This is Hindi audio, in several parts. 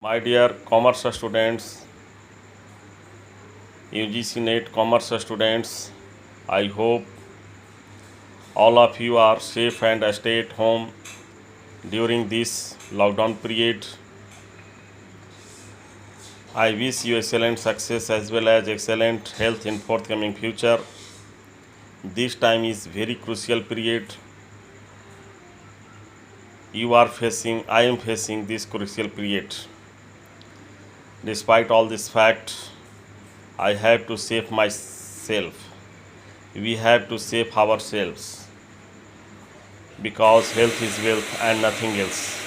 My dear commerce students, UGC NET commerce students, I hope all of you are safe and stay at home during this lockdown period. I wish you excellent success as well as excellent health in forthcoming future. This time is very crucial period. I am facing this crucial period. Despite all this fact, I have to save myself. We have to save ourselves because health is wealth and nothing else.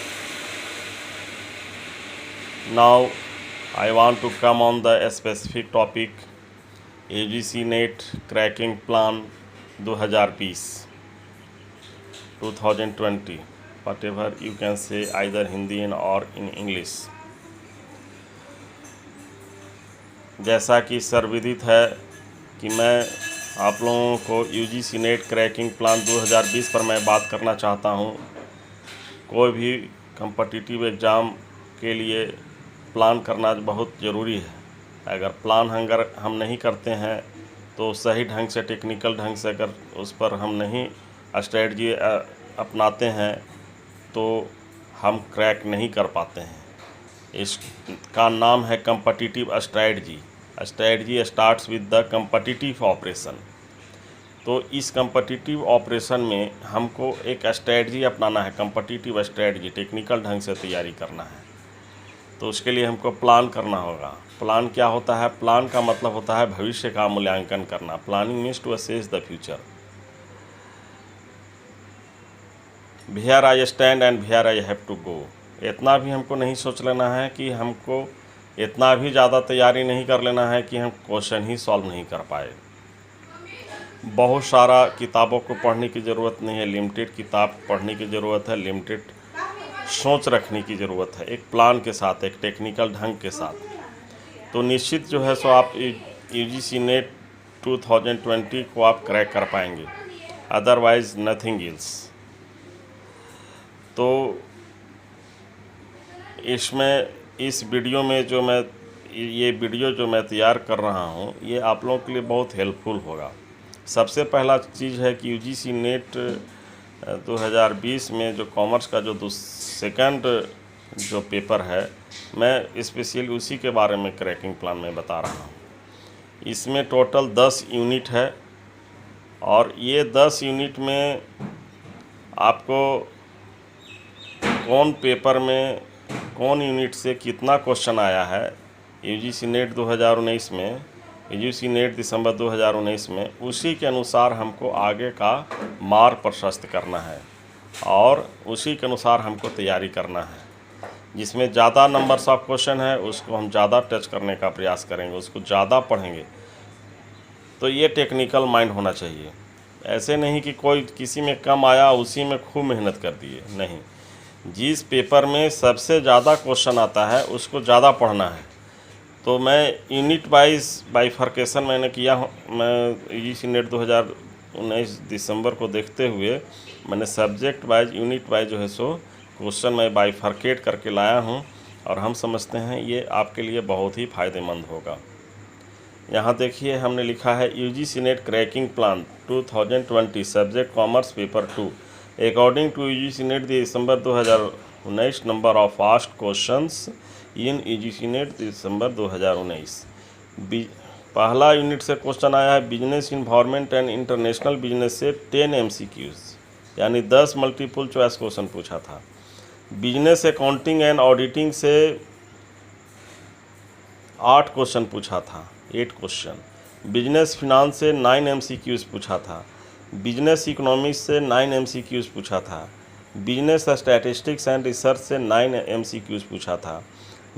Now, I want to come on the specific topic UGC NET cracking plan 2020, whatever you can say, either Hindi or in English. जैसा कि सर्वविदित है कि मैं आप लोगों को UGC NET क्रैकिंग प्लान 2020 पर मैं बात करना चाहता हूं। कोई भी कम्पिटिटिव एग्ज़ाम के लिए प्लान करना बहुत ज़रूरी है। अगर हम नहीं करते हैं तो सही ढंग से, टेक्निकल ढंग से अगर उस पर हम नहीं स्ट्रेटजी अपनाते हैं तो हम क्रैक नहीं कर पाते हैं। इसका नाम है competitive strategy. Strategy starts with the competitive operation. तो इस कम्पिटिटिव ऑपरेशन में हमको एक स्ट्रैटजी अपनाना है, कम्पिटिटिव स्ट्रैटजी, टेक्निकल ढंग से तैयारी करना है। तो उसके लिए हमको प्लान करना होगा। प्लान क्या होता है? प्लान का मतलब होता है भविष्य का मूल्यांकन करना। Planning means to assess the future. Where I stand and where I have to go. इतना भी हमको नहीं सोच लेना है कि हमको इतना भी ज़्यादा तैयारी नहीं कर लेना है कि हम क्वेश्चन ही सॉल्व नहीं कर पाए। बहुत सारा किताबों को पढ़ने की ज़रूरत नहीं है, लिमिटेड किताब पढ़ने की ज़रूरत है, लिमिटेड सोच रखने की ज़रूरत है, एक प्लान के साथ, एक टेक्निकल ढंग के साथ। तो निश्चित जो है सो आप UGC NET 2020 को आप क्रैक कर पाएंगे, अदरवाइज़ नथिंग एल्स। तो इस वीडियो में ये वीडियो जो मैं तैयार कर रहा हूँ, ये आप लोगों के लिए बहुत हेल्पफुल होगा। सबसे पहला चीज़ है कि UGC NET 2020 में जो कॉमर्स का जो सेकंड जो पेपर है, मैं स्पेशली उसी के बारे में क्रैकिंग प्लान में बता रहा हूँ। इसमें टोटल 10 यूनिट है और ये 10 यूनिट में आपको कौन पेपर में कौन यूनिट से कितना क्वेश्चन आया है UGC NET 2019 में, UGC NET दिसंबर 2019 में, उसी के अनुसार हमको आगे का मार्ग प्रशस्त करना है और उसी के अनुसार हमको तैयारी करना है। जिसमें ज़्यादा नंबर्स ऑफ क्वेश्चन है उसको हम ज़्यादा टच करने का प्रयास करेंगे, उसको ज़्यादा पढ़ेंगे। तो ये टेक्निकल माइंड होना चाहिए। ऐसे नहीं कि कोई किसी में कम आया उसी में खूब मेहनत कर दिए, नहीं। जिस पेपर में सबसे ज़्यादा क्वेश्चन आता है उसको ज़्यादा पढ़ना है। तो मैं यूनिट वाइज बाइफर्केशन मैंने किया हूँ। मैं UGC NET 2019 दिसंबर को देखते हुए मैंने सब्जेक्ट वाइज, यूनिट वाइज जो है सो क्वेश्चन मैं बाइफर्केट करके लाया हूँ और हम समझते हैं ये आपके लिए बहुत ही फ़ायदेमंद होगा। यहाँ देखिए हमने लिखा है UGC NET cracking plan 2020 subject commerce paper 2 according to UGC NET December 2019 number of asked questions in UGC NET December 2019। पहला यूनिट से क्वेश्चन आया है business environment and international business से 10 MCQs, यानी 10 मल्टीपल चॉइस क्वेश्चन पूछा था। बिजनेस अकाउंटिंग एंड ऑडिटिंग से 8 क्वेश्चन पूछा था, 8 क्वेश्चन। बिजनेस फिनांस से 9 MCQs पूछा था। बिजनेस इकोनॉमिक्स से 9 MCQs पूछा था। बिजनेस स्टैटिस्टिक्स एंड रिसर्च से 9 MCQs पूछा था।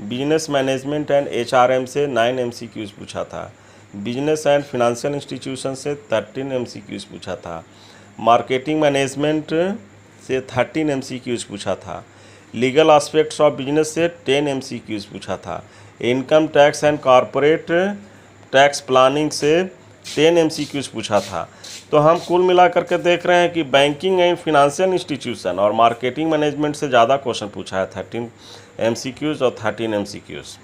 बिजनेस मैनेजमेंट एंड HRM से 9 MCQs पूछा था। बिजनेस एंड फिनेंशियल इंस्टीट्यूशन से 13 MCQs पूछा था। मार्केटिंग मैनेजमेंट से 13 MCQs पूछा था। लीगल एस्पेक्ट्स ऑफ बिजनेस से 10 MCQs पूछा था। Income tax and corporate tax planning से 10 MCQs पूछा था। तो हम कुल मिला करके देख रहे हैं कि बैंकिंग एंड फिनेंशियल इंस्टीट्यूशन और मार्केटिंग मैनेजमेंट से ज़्यादा क्वेश्चन पूछा है, 13 MCQs और 13 MCQs।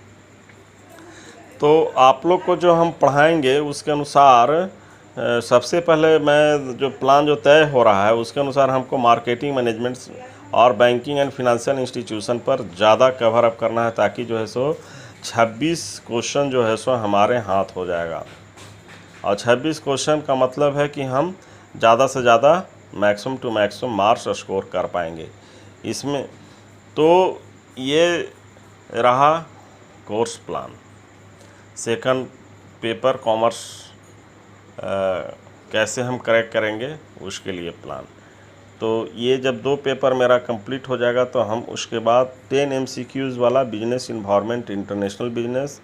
तो आप लोग को जो हम पढ़ाएंगे उसके अनुसार सबसे पहले मैं जो प्लान जो तय हो रहा है उसके अनुसार हमको मार्केटिंग मैनेजमेंट और बैंकिंग एंड फिनेंशियल इंस्टीट्यूशन पर ज़्यादा कवर अप करना है, ताकि जो है सो 26 क्वेश्चन जो है सो हमारे हाथ हो जाएगा। और 26 क्वेश्चन का मतलब है कि हम ज़्यादा से ज़्यादा maximum to maximum marks score कर पाएंगे इसमें। तो ये रहा course plan. Second paper commerce कैसे हम क्रैक करेंगे उसके लिए प्लान। तो ये जब 2 पेपर मेरा कंप्लीट हो जाएगा तो हम उसके बाद 10 MCQs वाला बिजनेस इन्वायरमेंट इंटरनेशनल बिजनेस,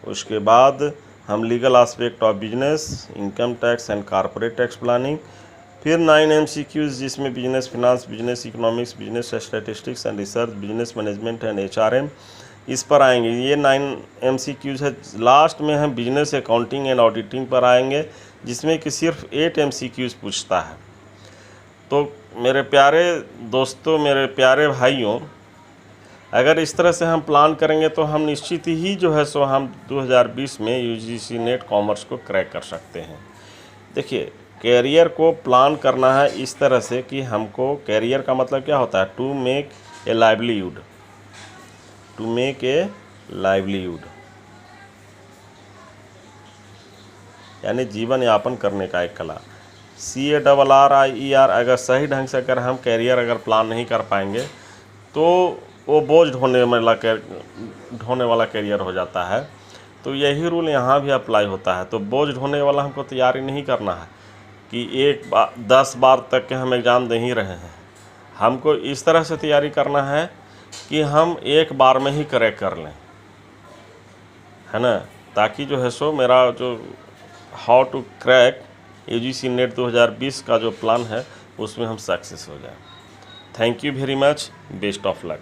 उसके बाद हम legal aspect of business, income tax and corporate tax planning, फिर 9 MCQs जिसमें business finance, business economics, business statistics and research, business management and HRM इस पर आएंगे। ये 9 MCQs है। लास्ट में हम बिजनेस अकाउंटिंग एंड ऑडिटिंग पर आएंगे जिसमें कि सिर्फ 8 MCQs पूछता है। तो मेरे प्यारे दोस्तों, मेरे प्यारे भाइयों, अगर इस तरह से हम प्लान करेंगे तो हम निश्चित ही जो है सो हम 2020 में UGC नेट कॉमर्स को क्रैक कर सकते हैं। देखिए, कैरियर को प्लान करना है इस तरह से कि हमको, कैरियर का मतलब क्या होता है, to make a livelihood, to make a livelihood यानी जीवन यापन करने का एक कला। CARRIER अगर सही ढंग से अगर हम कैरियर अगर प्लान नहीं कर पाएंगे तो वो बोझ ढोने वाला कैरियर हो जाता है। तो यही रूल यहाँ भी अप्लाई होता है। तो बोझ ढोने वाला हमको तैयारी नहीं करना है कि 10 बार तक के हम एग्ज़ाम दे ही रहे हैं। हमको इस तरह से तैयारी करना है कि हम एक बार में ही क्रैक कर लें, है ना, ताकि जो है सो मेरा जो how to crack UGC NET 2020 का जो प्लान है उसमें हम सक्सेस हो जाए। Thank you very much, best of luck.